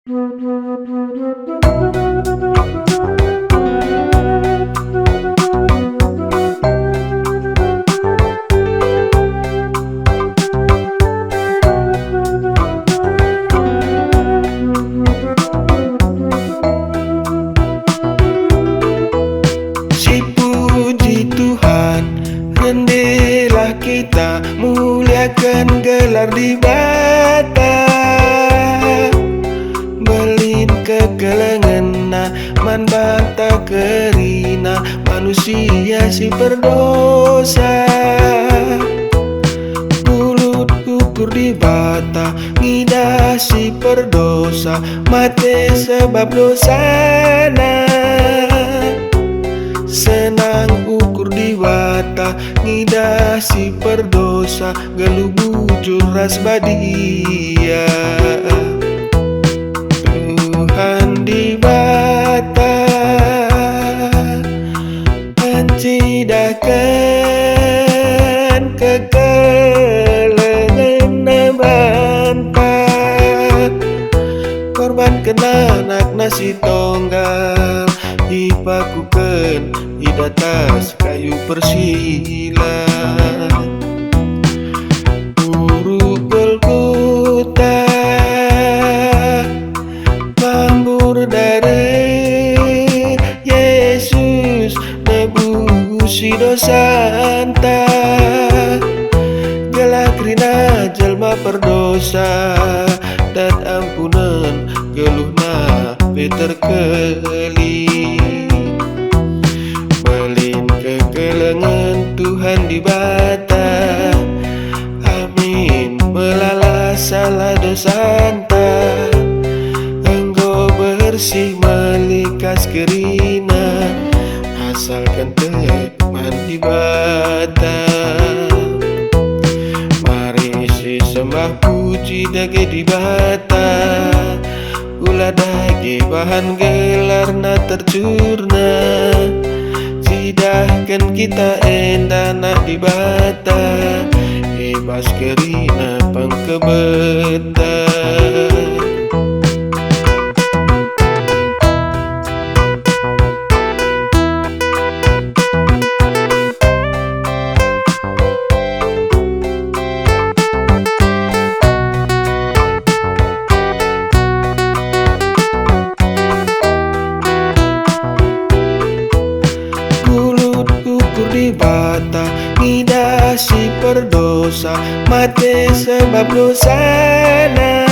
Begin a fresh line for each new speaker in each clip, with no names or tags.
Si puji Tuhan, rendilah kita, muliakan gelar di bata. Belin kekelengena, man banta kerina, manusia si berdosa. Mulut ukur di bata, ngidah si berdosa, mati sebab dosana. Senang ukur di bata, ngidah si berdosa, gelu bujur ras badia. Tuhan di bata, mencidakan kekelengan banta, korban kena anak nasi tonggal, dipakukan di atas kayu persila. Guru Golgota, mambur dari Yesus, nebusi dosa anta, gelak rina jelma perdosa, dan ampunan geluhna Peter keli. Belin kekelengan Tuhan di bata, amin melala salah dosanta, engkau bersih melikas kerina, asalkan teman di bata. Mari si sembah puji dage di bata, ulah dage bahan gelar na tercurna, sidahkan kita endana di bata, bebas kerina pangkebeta. Di bata, ngidah si berdosa, mati sebab dosana.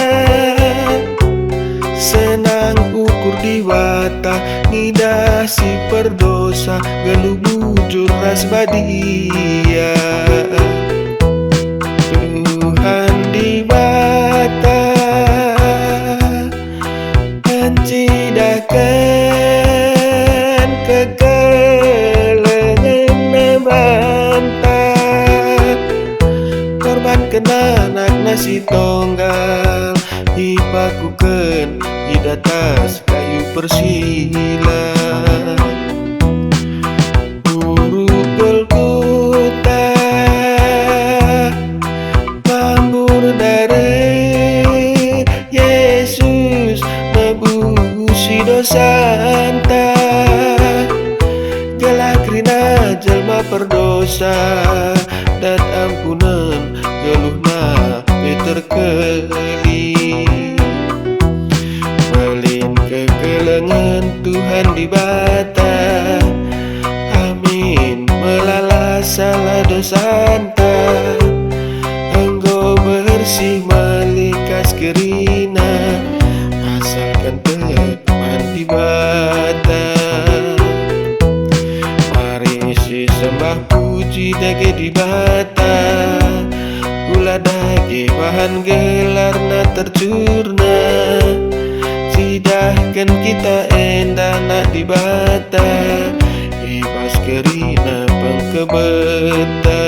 Senang ukur di bata, ngidah si berdosa, gelu bujur ras badia. Tuhan di bata, mencidakan korban kena anak nasi tonggal, dipakukan di atas kayu persila. Guru Golgota, mambur dari Yesus, nebusi dosa anta, gelak rina jelma perdosa, dan ampunan geluhna Peter keli. Belin kekelengan Tuhan di bata, amin melala salah dosanta, engkau bersih melikas kerina, asalkan teman di bata. Mari si sembah puji dage di bata, ulah dage bahan gelar na tercurna, sidahkan kita endana di bata, bebas kerina pangkebeta.